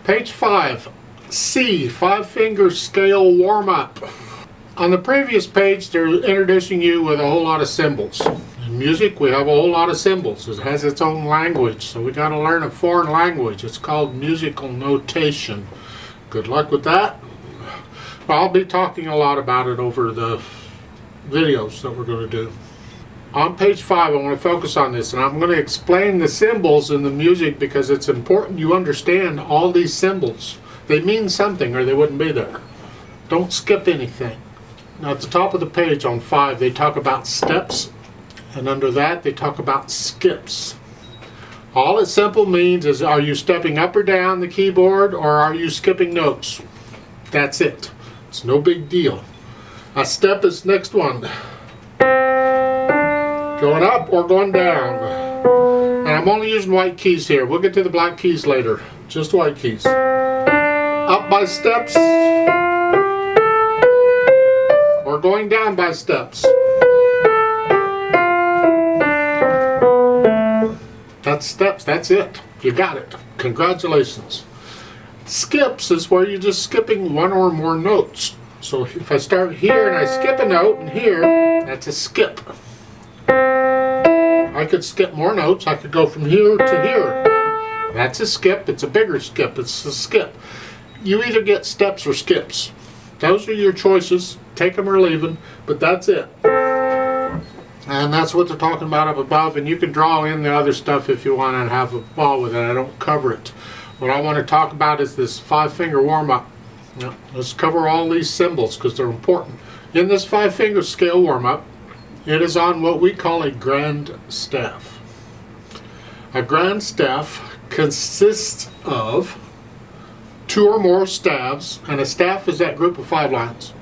Page 5, C, 5-finger scale warm-up. On the previous page, they're introducing you with a whole lot of symbols. In music, we have a whole lot of symbols. It has its own language, so we got to learn a foreign language. It's called musical notation. Good luck with that. I'll be talking a lot about it over the videos that we're going to do. On page 5, I want to focus on this, and I'm going to explain the symbols in the music because it's important you understand all these symbols. They mean something or they wouldn't be there. Don't skip anything. Now at the top of the page on 5, they talk about steps, and under that they talk about skips. All it simple means is, are you stepping up or down the keyboard, or are you skipping notes? That's it. It's no big deal. A step is next one. Going up or going down. And I'm only using white keys here. We'll get to the black keys later. Just white keys. Up by steps. Or going down by steps. That's steps. That's it. You got it. Congratulations. Skips is where you're just skipping one or more notes. So if I start here and I skip a note and here, that's a skip. I could skip more notes. I could go from here to here. That's a skip. It's a bigger skip. It's a skip. You either get steps or skips. Those are your choices. Take them or leave them, but that's it. And that's what they're talking about up above, and you can draw in the other stuff if you want to have a ball with it. I don't cover it. What I want to talk about is this 5-finger warm-up. Now, let's cover all these symbols because they're important. In this 5-finger scale warm-up, it is on what we call a grand staff. A grand staff consists of 2 or more staves, and a staff is that group of 5 lines.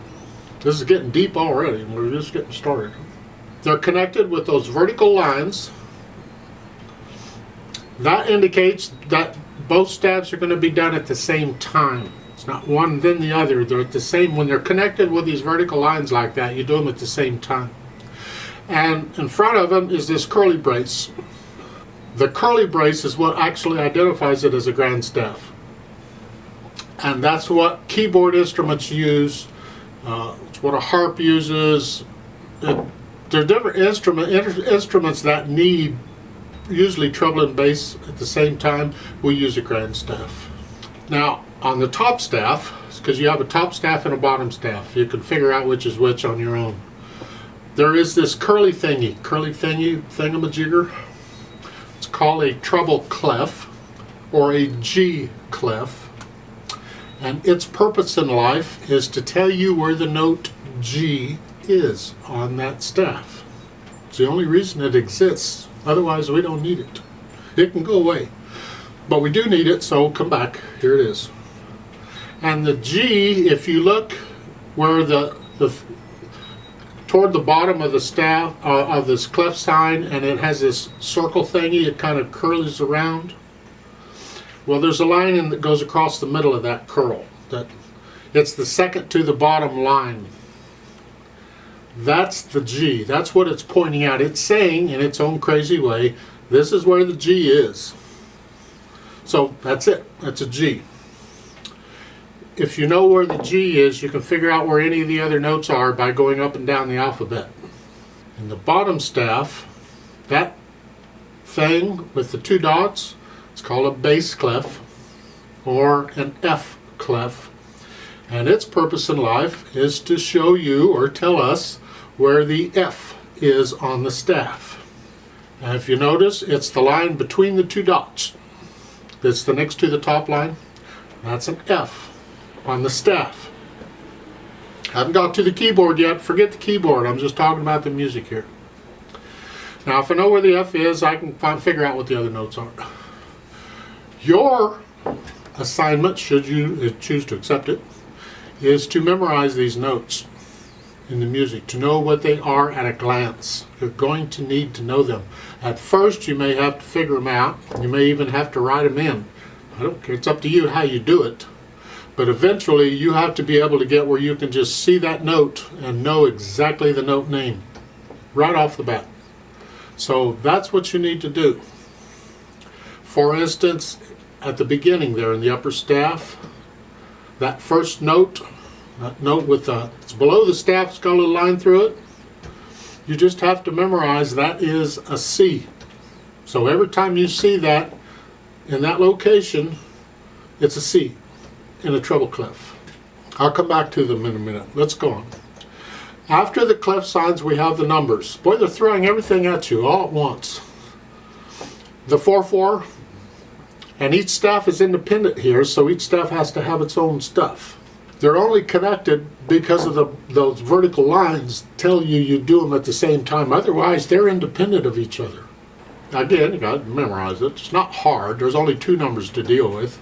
This is getting deep already, and we're just getting started. They're connected with those vertical lines. That indicates that both staves are going to be done at the same time. It's not one then the other. They're at the same. When they're connected with these vertical lines like that, you do them at the same time. And in front of them is this curly brace. The curly brace is what actually identifies it as a grand staff. And that's what keyboard instruments use. It's what a harp uses. There are different instruments that need usually treble and bass at the same time. We use a grand staff. Now on the top staff, because you have a top staff and a bottom staff, you can figure out which is which on your own. There is this curly thingamajigger. It's called a treble clef or a G clef, and its purpose in life is to tell you where the note G is on that staff. It's the only reason it exists. Otherwise we don't need it. It can go away, but we do need it, so come back. Here it is. And the G, if you look where toward the bottom of the staff of this clef sign, and it has this circle thingy, it kind of curls around. Well, there's a line that goes across the middle of that curl. It's the second to the bottom line. That's the G. That's what it's pointing out. It's saying in its own crazy way, this is where the G is. So that's it. That's a G. If you know where the G is, you can figure out where any of the other notes are by going up and down the alphabet. In the bottom staff, that thing with the 2 dots, it's called a bass clef or an F clef. And its purpose in life is to show you or tell us where the F is on the staff. And if you notice, it's the line between the 2 dots. It's the next to the top line. That's an F on the staff. Haven't got to the keyboard yet. Forget the keyboard. I'm just talking about the music here. Now, if I know where the F is, I can figure out what the other notes are. Your assignment, should you choose to accept it, is to memorize these notes in the music, to know what they are at a glance. You're going to need to know them. At first, you may have to figure them out. You may even have to write them in. I don't care. It's up to you how you do it. But eventually, you have to be able to get where you can just see that note and know exactly the note name right off the bat. So that's what you need to do. For instance, at the beginning there in the upper staff, that first note, that note with it's below the staff, it's got a little line through it. You just have to memorize that is a C. So every time you see that in that location, it's a C in a treble clef. I'll come back to them in a minute. Let's go on. After the clef signs, we have the numbers. Boy, they're throwing everything at you all at once. The 4/4, and each staff is independent here, so each staff has to have its own stuff. They're only connected because of those vertical lines tell you do them at the same time. Otherwise, they're independent of each other. Again, you got to memorize it. It's not hard. There's only 2 numbers to deal with.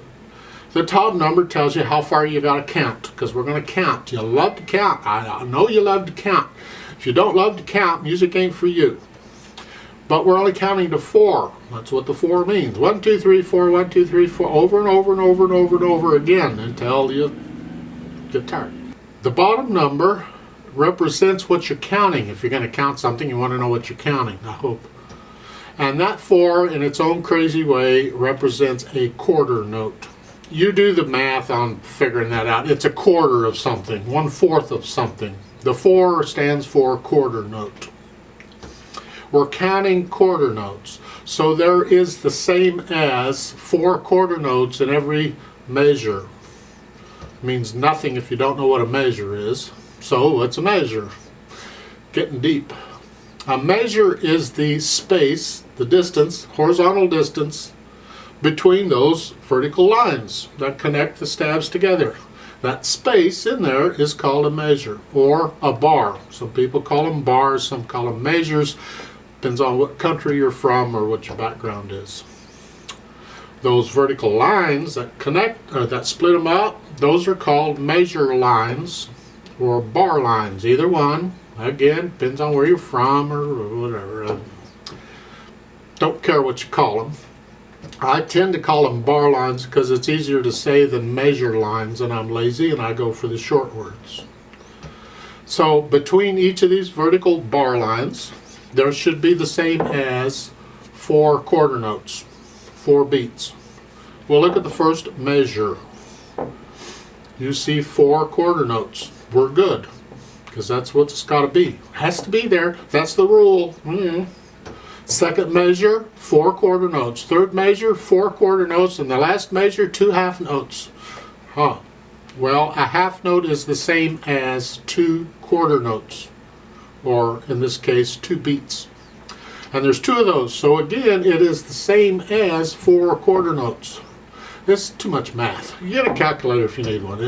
The top number tells you how far you got to count, because we're going to count. You love to count. I know you love to count. If you don't love to count, music ain't for you. But we're only counting to 4. That's what the 4 means. 1, 2, 3, 4, 1, 2, 3, 4, over and over and over and over and over again until you get tired. The bottom number represents what you're counting. If you're going to count something, you want to know what you're counting, I hope. And that 4, in its own crazy way, represents a quarter note. You do the math on figuring that out. It's a quarter of something, 1/4 of something. The 4 stands for quarter note. We're counting quarter notes. So there is the same as 4 quarter notes in every measure. It means nothing if you don't know what a measure is. So what's a measure? Getting deep. A measure is the space, the distance, horizontal distance, between those vertical lines that connect the stabs together. That space in there is called a measure, or a bar. Some people call them bars, some call them measures. Depends on what country you're from or what your background is. Those vertical lines that connect, that split them up, those are called measure lines or bar lines, either one. Again, depends on where you're from or whatever. Don't care what you call them. I tend to call them bar lines because it's easier to say than measure lines, and I'm lazy and I go for the short words. So between each of these vertical bar lines, there should be the same as 4 quarter notes, 4 beats. We'll look at the first measure. You see 4 quarter notes. We're good, because that's what it's got to be. Has to be there. That's the rule. Second measure, 4 quarter notes. Third measure, 4 quarter notes. And the last measure, 2 half notes. Well, a half note is the same as 2 quarter notes, or in this case, 2 beats. And there's 2 of those. So again, it is the same as 4 quarter notes. This is too much math. You get a calculator if you need one.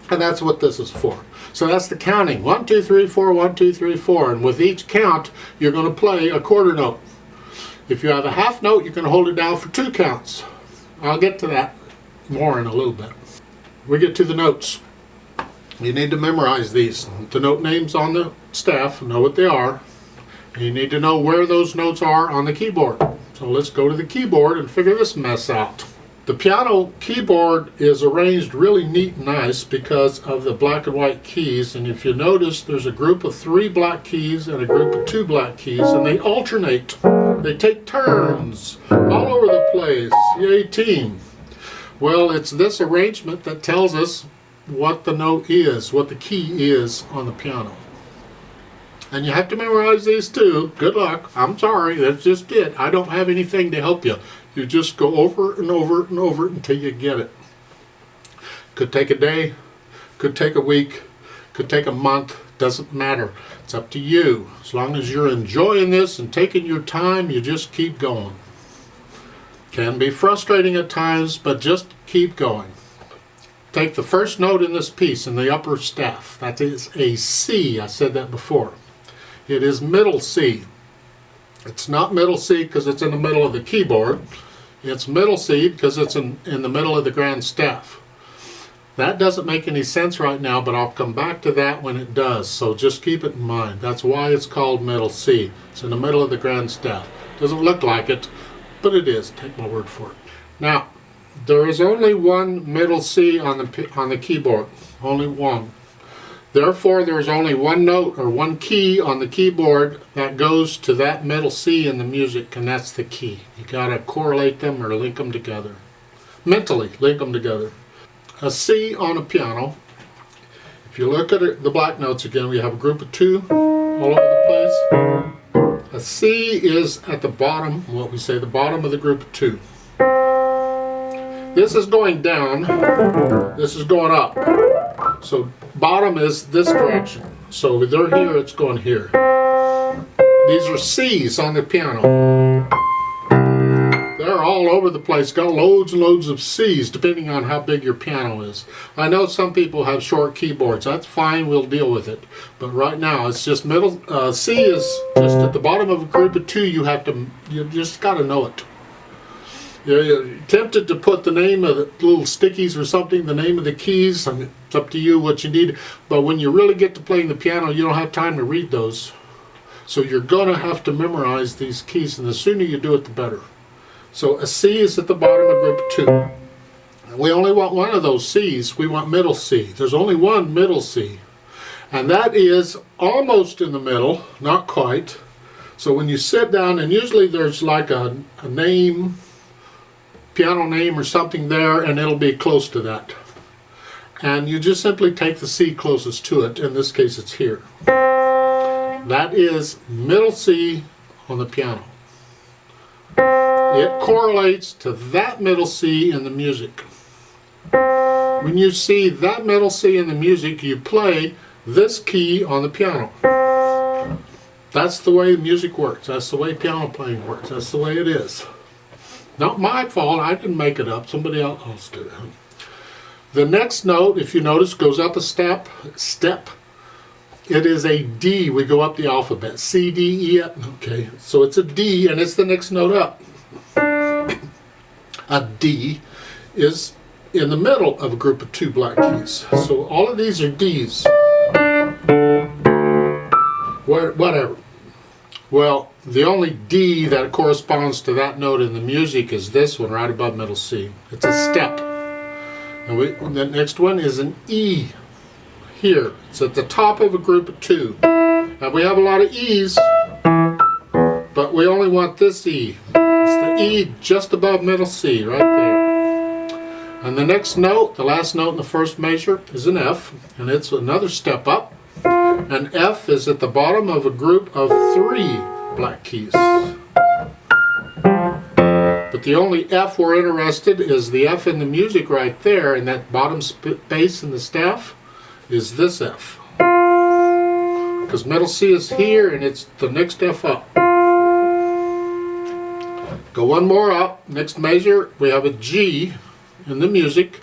And that's what this is for. So that's the counting. 1, 2, 3, 4, 1, 2, 3, 4. And with each count, you're going to play a quarter note. If you have a half note, you can hold it down for 2 counts. I'll get to that more in a little bit. We get to the notes. You need to memorize these. The note names on the staff, know what they are. And you need to know where those notes are on the keyboard. So let's go to the keyboard and figure this mess out. The piano keyboard is arranged really neat and nice because of the black and white keys. And if you notice, there's a group of 3 black keys and a group of 2 black keys, and they alternate. They take turns all over the place. Yay, team. Well, it's this arrangement that tells us what the note is, what the key is on the piano. And you have to memorize these too. Good luck. I'm sorry, that's just it. I don't have anything to help you. You just go over and over and over until you get it. Could take a day, could take a week, could take a month, doesn't matter. It's up to you. As long as you're enjoying this and taking your time, you just keep going. Can be frustrating at times, but just keep going. Take the first note in this piece in the upper staff. That is a C. I said that before. It is middle C. It's not middle C because it's in the middle of the keyboard. It's middle C because it's in the middle of the grand staff. That doesn't make any sense right now, but I'll come back to that when it does. So just keep it in mind. That's why it's called middle C. It's in the middle of the grand staff. Doesn't look like it, but it is. Take my word for it. Now, there is only one middle C on the keyboard. Only one. Therefore, there's only one note or one key on the keyboard that goes to that middle C in the music, and that's the key. You gotta correlate them or link them together. Mentally link them together. A C on a piano, if you look at it, the black notes again, we have a group of 2 all over the place. A C is at the bottom, what we say, the bottom of the group of 2. This is going down, this is going up. So bottom is this direction. So if they're here, it's going here. These are C's on the piano. They're all over the place, got loads and loads of C's depending on how big your piano is. I know some people have short keyboards, that's fine, we'll deal with it. But right now it's just middle, C is just at the bottom of a group of 2, you just got to know it. You're tempted to put the name of the little stickies or something, the name of the keys. I mean, it's up to you what you need. But when you really get to playing the piano, you don't have time to read those. So you're going to have to memorize these keys, and the sooner you do it, the better. So a C is at the bottom of group 2. We only want one of those C's. We want middle C. There's only one middle C. And that is almost in the middle, not quite. So when you sit down, and usually there's like a name, piano name or something there, and it'll be close to that. And you just simply take the C closest to it. In this case, it's here. That is middle C on the piano. It correlates to that middle C in the music. When you see that middle C in the music, you play this key on the piano. That's the way music works. That's the way piano playing works. That's the way it is. Not my fault, I didn't make it up, somebody else did it. The next note, if you notice, goes up a step. It is a D, we go up the alphabet, C, D, E, F. Okay, so it's a D and it's the next note up. A D is in the middle of a group of 2 black keys. So all of these are Ds. Whatever. Well, the only D that corresponds to that note in the music is this one right above middle C. It's a step. And the next one is an E here. It's at the top of a group of 2. And we have a lot of E's, but we only want this E. It's the E just above middle C, right there. And the next note, the last note in the first measure, is an F, and it's another step up. And F is at the bottom of a group of 3 black keys. But the only F we're interested in is the F in the music right there, and that bottom space in the staff is this F. Because middle C is here and it's the next F up. Go one more up, next measure, we have a G in the music.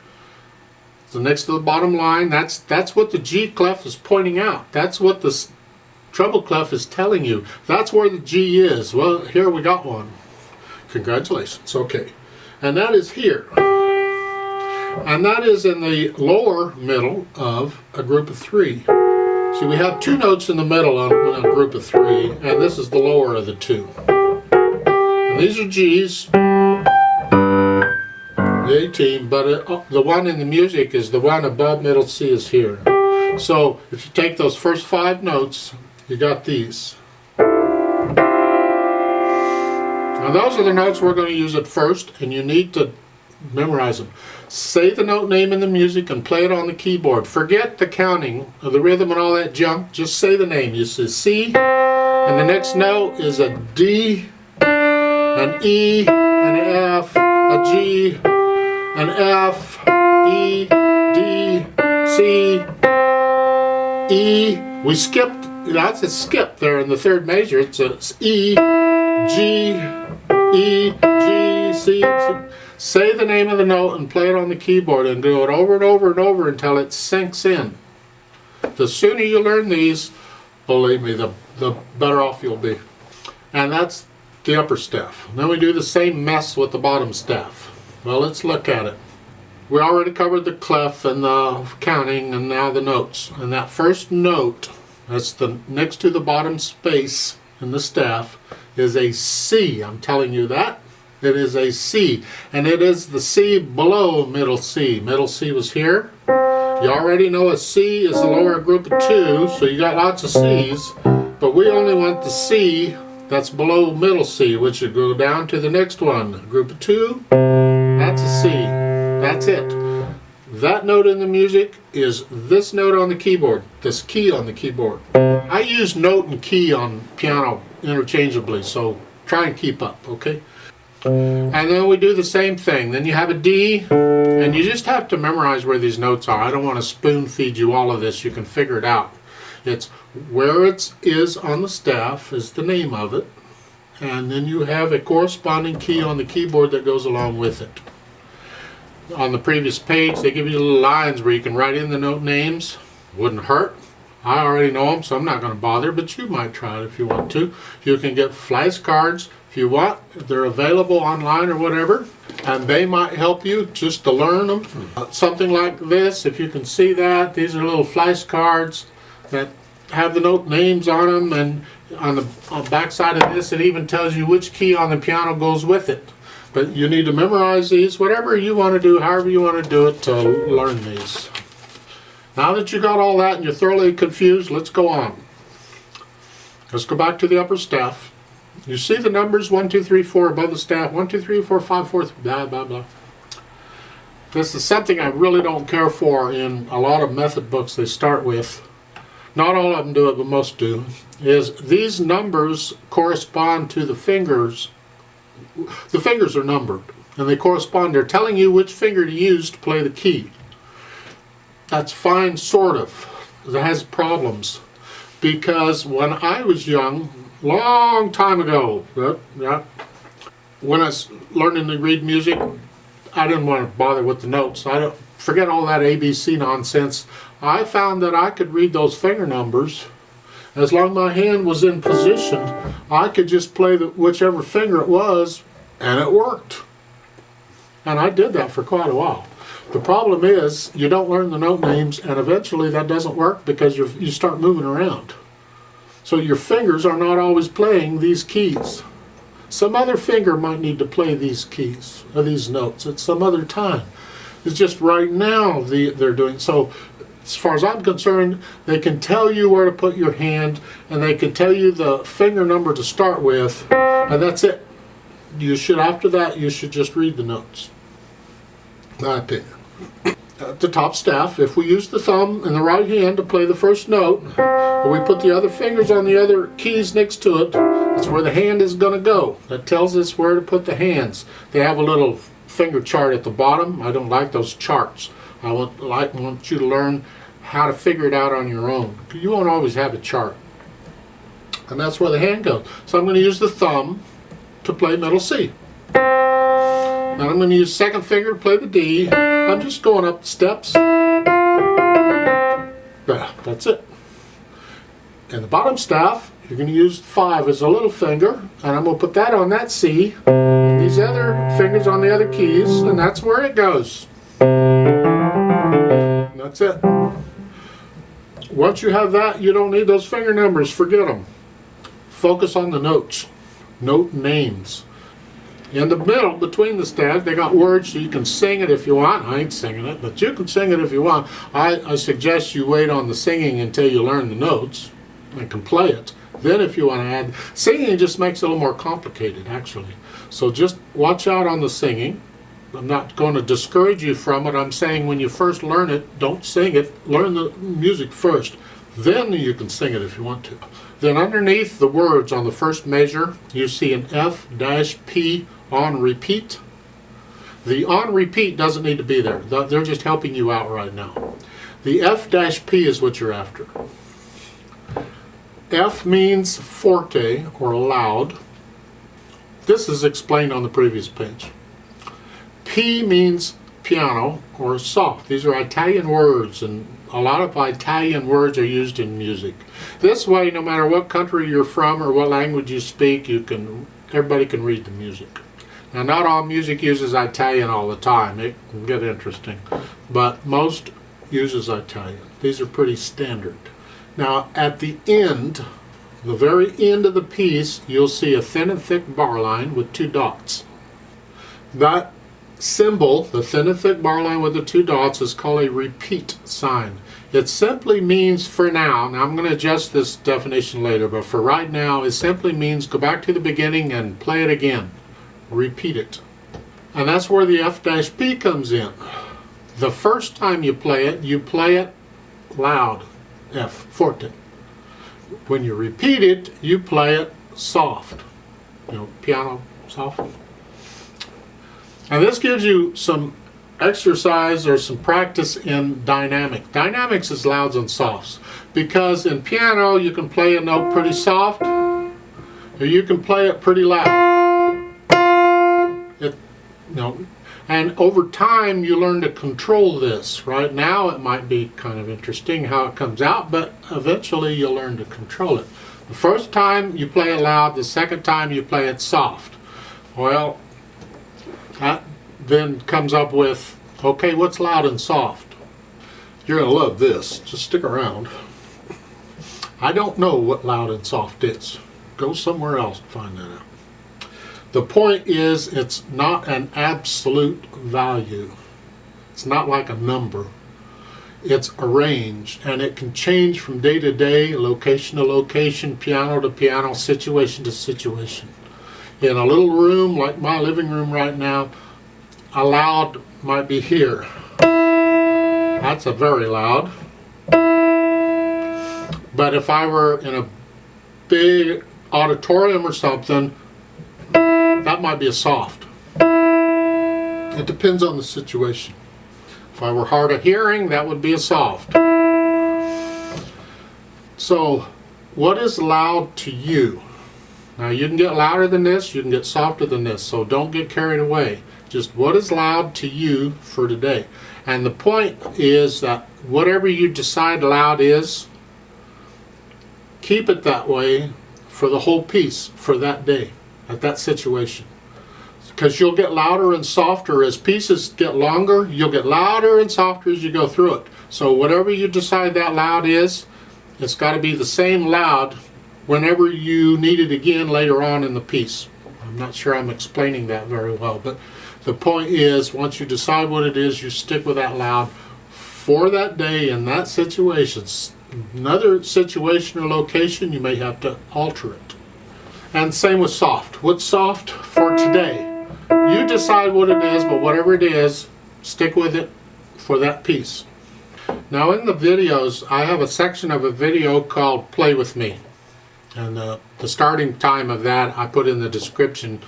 So next to the bottom line, that's what the G clef is pointing out. That's what the treble clef is telling you. That's where the G is. Well, here we got one. Congratulations. Okay. And that is here. And that is in the lower middle of a group of 3. See, we have 2 notes in the middle on a group of 3, and this is the lower of the 2. And these are G's. 18, but the one in the music is the one above middle C is here. So if you take those first 5 notes, you got these. Now those are the notes we're going to use at first, and you need to memorize them. Say the note name in the music and play it on the keyboard. Forget the counting of the rhythm and all that junk. Just say the name. You say C, and the next note is a D, an E, an F, a G, an F, E, D, C, E. We skipped, that's a skip there in the third measure. It's a E, G, E, G, C. Say the name of the note and play it on the keyboard and do it over and over and over until it sinks in. The sooner you learn these, believe me, the better off you'll be. And that's the upper staff. Then we do the same mess with the bottom staff. Well, let's look at it. We already covered the clef and the counting and now the notes. And that first note, that's the next to the bottom space in the staff, is a C. I'm telling you that. It is a C. And it is the C below middle C. Middle C was here. You already know a C is the lower group of 2, so you got lots of C's, but we only want the C that's below middle C, which should go down to the next one. Group of 2, that's a C. That's it. That note in the music is this note on the keyboard, this key on the keyboard. I use note and key on piano interchangeably, so try and keep up, okay? And then we do the same thing. Then you have a D, and you just have to memorize where these notes are. I don't want to spoon feed you all of this. You can figure it out. It's where it is on the staff is the name of it, and then you have a corresponding key on the keyboard that goes along with it. On the previous page, they give you little lines where you can write in the note names. Wouldn't hurt. I already know them, so I'm not going to bother, but you might try it if you want to. You can get flashcards if you want. They're available online or whatever, and they might help you just to learn them. Something like this, if you can see that, these are little flashcards that have the note names on them, and on the back side of this, it even tells you which key on the piano goes with it. But you need to memorize these, whatever you want to do, however you want to do it to learn these. Now that you got all that and you're thoroughly confused, let's go on. Let's go back to the upper staff. You see the numbers 1, 2, 3, 4 above the staff. 1, 2, 3, 4, 5, 4, blah, blah, blah. This is something I really don't care for in a lot of method books they start with. Not all of them do it, but most do. Is these numbers correspond to the fingers. The fingers are numbered, and they correspond. They're telling you which finger to use to play the key. That's fine, sort of. It has problems. Because when I was young, long time ago, when I was learning to read music, I didn't want to bother with the notes. Forget all that ABC nonsense. I found that I could read those finger numbers. As long as my hand was in position, I could just play whichever finger it was, and it worked. And I did that for quite a while. The problem is, you don't learn the note names, and eventually that doesn't work because you start moving around. So your fingers are not always playing these keys. Some other finger might need to play these keys, or these notes, at some other time. It's just right now they're doing so. As far as I'm concerned, they can tell you where to put your hand, and they can tell you the finger number to start with, and that's it. After that, you should just read the notes. My opinion. At the top staff, if we use the thumb in the right hand to play the first note, or we put the other fingers on the other keys next to it, that's where the hand is going to go. That tells us where to put the hands. They have a little finger chart at the bottom. I don't like those charts. I want you to learn how to figure it out on your own. You won't always have a chart. And that's where the hand goes. So I'm going to use the thumb to play middle C. And I'm going to use second finger to play the D. I'm just going up the steps. That's it. And the bottom staff, you're going to use 5 as a little finger. And I'm going to put that on that C. And these other fingers on the other keys. And that's where it goes. And that's it. Once you have that, you don't need those finger numbers. Forget them. Focus on the notes. Note names. In the middle, between the staff, they got words so you can sing it if you want. I ain't singing it, but you can sing it if you want. I suggest you wait on the singing until you learn the notes and can play it. Then if you want to add, singing just makes it a little more complicated, actually. So just watch out on the singing. I'm not going to discourage you from it. I'm saying when you first learn it, don't sing it. Learn the music first. Then you can sing it if you want to. Then underneath the words on the first measure, you see an F-P on repeat. The on repeat doesn't need to be there. They're just helping you out right now. The F-P is what you're after. F means forte or loud. This is explained on the previous page. P means piano or soft. These are Italian words, and a lot of Italian words are used in music. This way, no matter what country you're from or what language you speak, everybody can read the music. Now, not all music uses Italian all the time. It can get interesting, but most uses Italian. These are pretty standard. Now, at the end, the very end of the piece, you'll see a thin and thick bar line with 2 dots. That symbol, the thin and thick bar line with the two dots, is called a repeat sign. It simply means, for now, and I'm going to adjust this definition later, but for right now, it simply means go back to the beginning and play it again. Repeat it. And that's where the F-B comes in. The first time you play it loud, F, forte. When you repeat it, you play it soft. You know, piano soft. And this gives you some exercise or some practice in dynamic. Dynamics is louds and softs. Because in piano, you can play a note pretty soft, or you can play it pretty loud. And over time, you learn to control this. Right now, it might be kind of interesting how it comes out, but eventually you'll learn to control it. The first time you play it loud, the second time you play it soft. Well, that then comes up with, okay, what's loud and soft? You're going to love this. Just stick around. I don't know what loud and soft is. Go somewhere else and find that out. The point is, it's not an absolute value. It's not like a number. It's arranged, and it can change from day to day, location to location, piano to piano, situation to situation. In a little room like my living room right now, a loud might be here. That's a very loud. But if I were in a big auditorium or something, that might be a soft. It depends on the situation. If I were hard of hearing, that would be a soft. So, what is loud to you? Now, you can get louder than this, you can get softer than this, so don't get carried away. Just what is loud to you for today? And the point is that whatever you decide loud is, keep it that way for the whole piece, for that day, at that situation. Because you'll get louder and softer as pieces get longer. You'll get louder and softer as you go through it. So whatever you decide that loud is, it's got to be the same loud whenever you need it again later on in the piece. I'm not sure I'm explaining that very well, but the point is, once you decide what it is, you stick with that loud for that day in that situation. Another situation or location, you may have to alter it. And same with soft. What's soft for today? You decide what it is, but whatever it is, stick with it for that piece. Now in the videos, I have a section of a video called Play With Me. And the starting time of that I put in the description,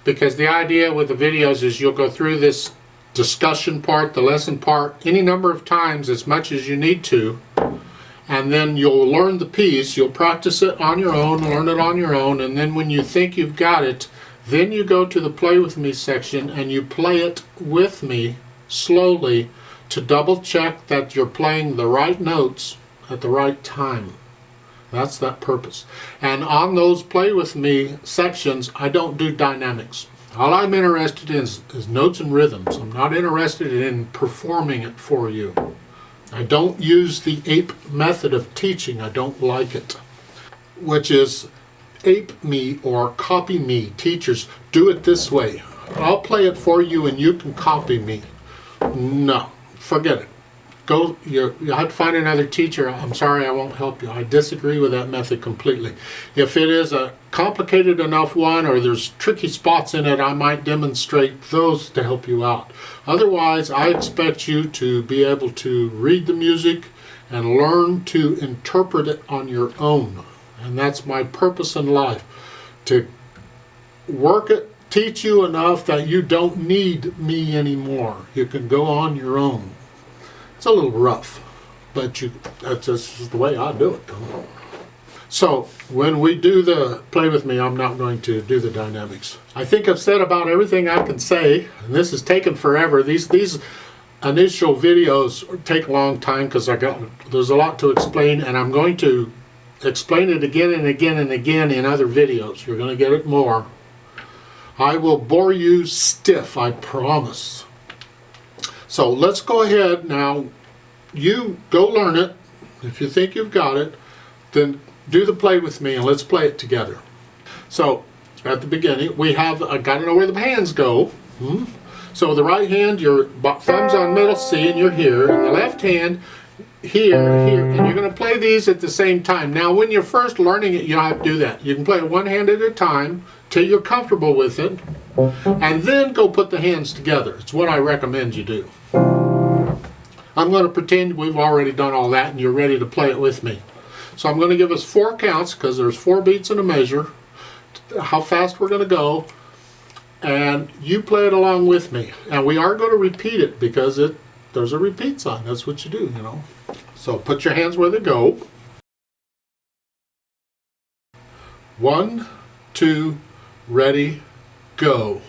because the idea with the videos is you'll go through this discussion part, the lesson part, any number of times as much as you need to, and then you'll learn the piece, you'll practice it on your own, learn it on your own, and then when you think you've got it, then you go to the Play With Me section and you play it with me slowly to double check that you're playing the right notes at the right time. That's that purpose. And on those Play With Me sections, I don't do dynamics. All I'm interested in is notes and rhythms. I'm not interested in performing it for you. I don't use the ape method of teaching. I don't like it. Which is ape me or copy me. Teachers, do it this way. I'll play it for you and you can copy me. No, forget it. You have to find another teacher. I'm sorry, I won't help you. I disagree with that method completely. If it is a complicated enough one or there's tricky spots in it, I might demonstrate those to help you out. Otherwise, I expect you to be able to read the music and learn to interpret it on your own. And that's my purpose in life, to work it, teach you enough that you don't need me anymore. You can go on your own. It's a little rough, but that's just the way I do it. So when we do the Play With Me, I'm not going to do the dynamics. I think I've said about everything I can say, and this has taken forever. These initial videos take a long time because there's a lot to explain, and I'm going to explain it again and again and again in other videos. You're going to get it more. I will bore you stiff, I promise. So let's go ahead now. You go learn it. If you think you've got it, then do the Play With Me and let's play it together. So at the beginning, I got to know where the hands go. So the right hand, your thumb's on middle C and you're here, and the left hand here, here, and you're going to play these at the same time. Now when you're first learning it, you don't have to do that. You can play it one hand at a time till you're comfortable with it, and then go put the hands together. It's what I recommend you do. I'm going to pretend we've already done all that and you're ready to play it with me. So I'm going to give us 4 counts, because there's 4 beats in a measure, how fast we're going to go, and you play it along with me. And we are going to repeat it, because there's a repeat sign. That's what you do, you know. So put your hands where they go. 1, 2, ready, go.